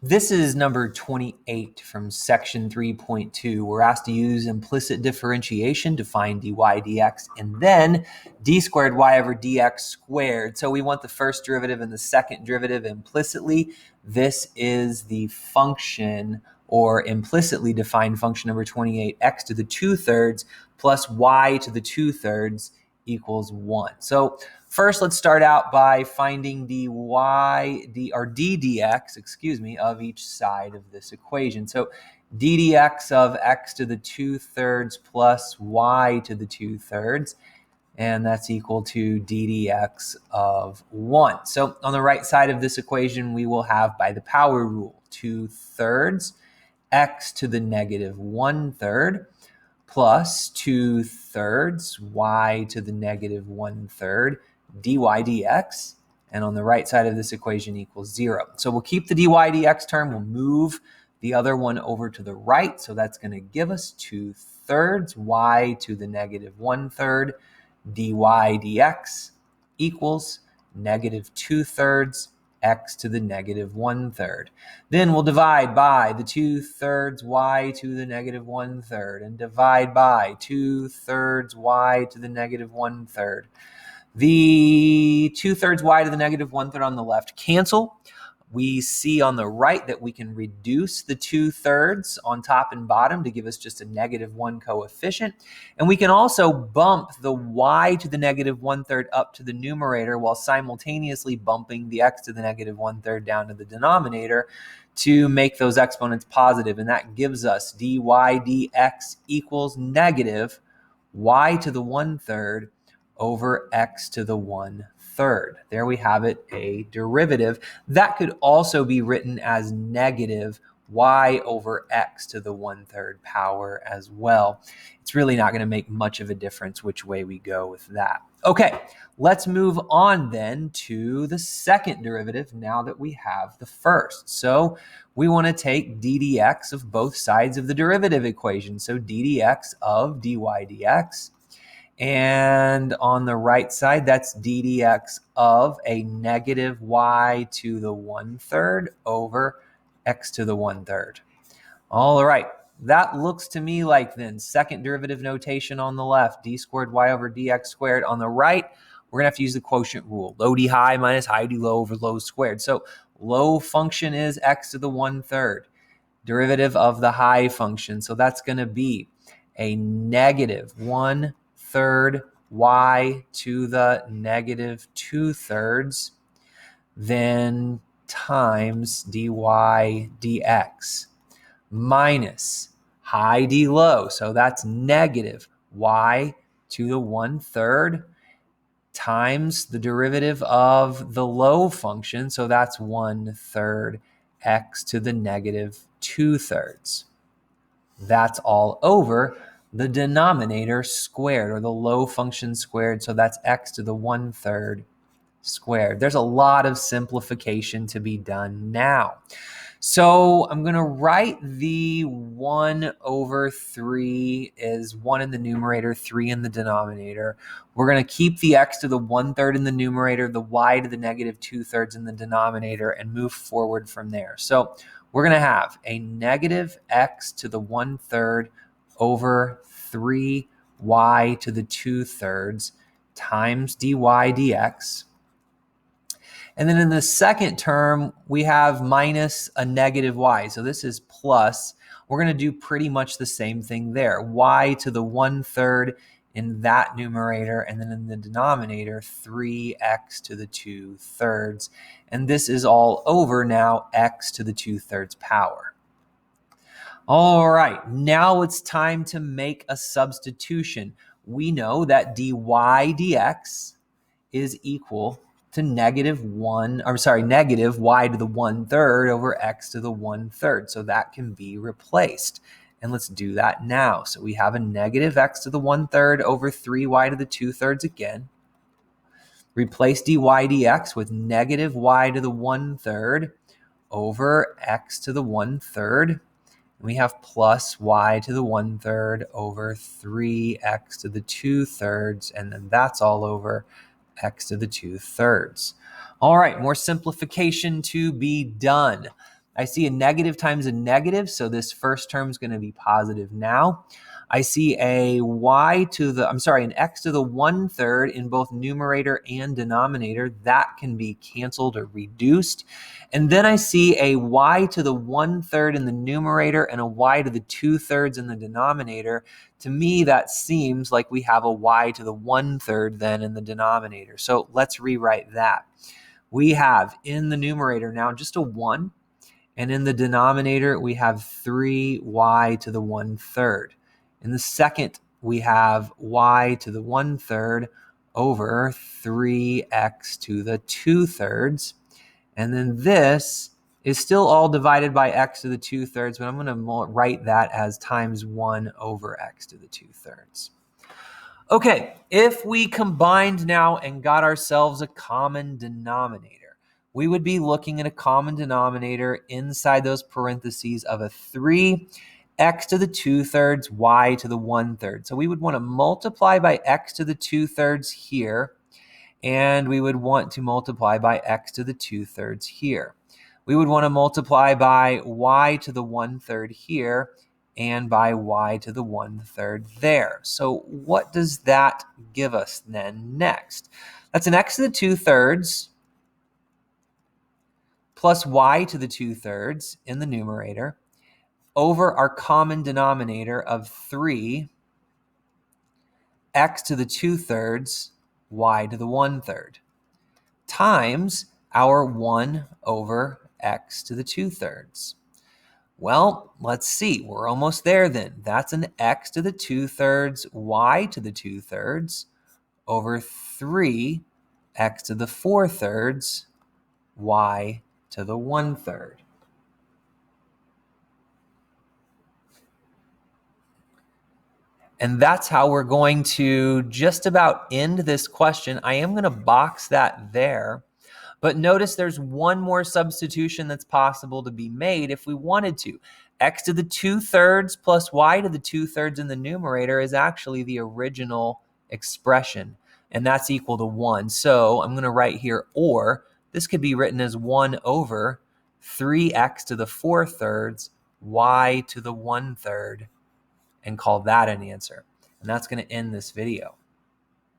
This is number 28 from section 3.2. We're asked to use implicit differentiation to find dy dx and then d squared y over dx squared. So we want the first derivative and the second derivative implicitly. This is the function or implicitly defined function number 28, x to the 2/3 plus y to the 2/3 equals 1. So first, let's start out by finding d dx, of each side of this equation. So d dx of x to the 2/3 plus y to the 2/3, and that's equal to d dx of 1. So on the right side of this equation, we will have by the power rule, 2/3 x to the negative 1/3 plus 2/3 y to the negative 1/3 dy dx, and on the right side of this equation equals 0. So we'll keep the dy dx term, we'll move the other one over to the right, so that's going to give us 2/3 y to the negative 1/3 dy dx equals negative 2/3 x to the negative 1/3. Then we'll divide by the 2/3 y to the negative 1/3 and divide by 2/3 y to the negative 1/3. The 2/3 y to the negative 1/3 on the left cancel. We see on the right that we can reduce the 2/3 on top and bottom to give us just a -1 coefficient. And we can also bump the y to the negative 1/3 up to the numerator while simultaneously bumping the x to the negative 1/3 down to the denominator to make those exponents positive. And that gives us dy dx equals negative y to the 1/3 over x to the 1/3. There we have it, a derivative. That could also be written as negative y over x to the 1/3 power as well. It's really not going to make much of a difference which way we go with that. Okay, let's move on then to the second derivative now that we have the first. So we want to take d dx of both sides of the derivative equation. So d dx of dy dx. And on the right side, that's d dx of a negative y to the 1/3 over x to the 1/3. All right, that looks to me like then second derivative notation on the left, d squared y over dx squared. On the right, we're going to have to use the quotient rule, low d high minus high d low over low squared. So low function is x to the 1/3, derivative of the high function. So that's going to be a negative 1/3 y to the negative 2/3, then times dy dx minus high d low. So that's negative y to the 1/3 times the derivative of the low function. So that's 1/3 x to the negative 2/3. That's all over the denominator squared, or the low function squared. So that's x to the 1/3 squared. There's a lot of simplification to be done now. So I'm going to write the 1/3 is 1 in the numerator, 3 in the denominator. We're going to keep the x to the 1/3 in the numerator, the y to the negative 2/3 in the denominator, and move forward from there. So we're going to have a negative x to the 1/3 over 3y to the 2/3 times dy dx. And then in the second term, we have minus a negative y. So this is plus. We're going to do pretty much the same thing there. Y to the 1/3 in that numerator, and then in the denominator, 3x to the 2/3. And this is all over now x to the 2/3 power. All right, now it's time to make a substitution. We know that dy dx is equal to negative y to the 1/3 over x to the 1/3. So that can be replaced. And let's do that now. So we have a negative x to the 1/3 over 3y to the 2/3 again. Replace dy dx with negative y to the 1/3 over x to the 1/3. And we have plus y to the 1/3 over 3x to the 2/3. And then that's all over x to the 2/3. All right, more simplification to be done. I see a negative times a negative, so this first term is going to be positive now. I see an x to the 1/3 in both numerator and denominator. That can be canceled or reduced. And then I see a y to the 1/3 in the numerator and a y to the 2/3 in the denominator. To me, that seems like we have a y to the 1/3 then in the denominator. So let's rewrite that. We have in the numerator now just a 1. And in the denominator, we have 3y to the 1/3. In the second, we have y to the 1/3 over 3x to the 2/3. And then this is still all divided by x to the 2/3, but I'm going to write that as times 1 over x to the 2/3. Okay, if we combined now and got ourselves a common denominator, we would be looking at a common denominator inside those parentheses of a 3x to the 2/3, y to the 1/3. So we would want to multiply by x to the 2/3 here, and we would want to multiply by x to the 2/3 here. We would want to multiply by y to the 1/3 here, and by y to the 1/3 there. So what does that give us then next? That's an x to the 2/3 plus y to the 2/3 in the numerator over our common denominator of 3x to the 2/3 y to the 1/3 times our 1 over x to the 2/3. Well, let's see. We're almost there then. That's an x to the 2/3 y to the 2/3 over 3x to the 4/3 y to the 1/3. And that's how we're going to just about end this question. I am going to box that there. But notice there's one more substitution that's possible to be made if we wanted to. X to the 2/3 plus y to the 2/3 in the numerator is actually the original expression, and that's equal to 1. So I'm going to write here, or this could be written as 1 over 3x to the 4/3 y to the 1/3, and call that an answer. And that's going to end this video.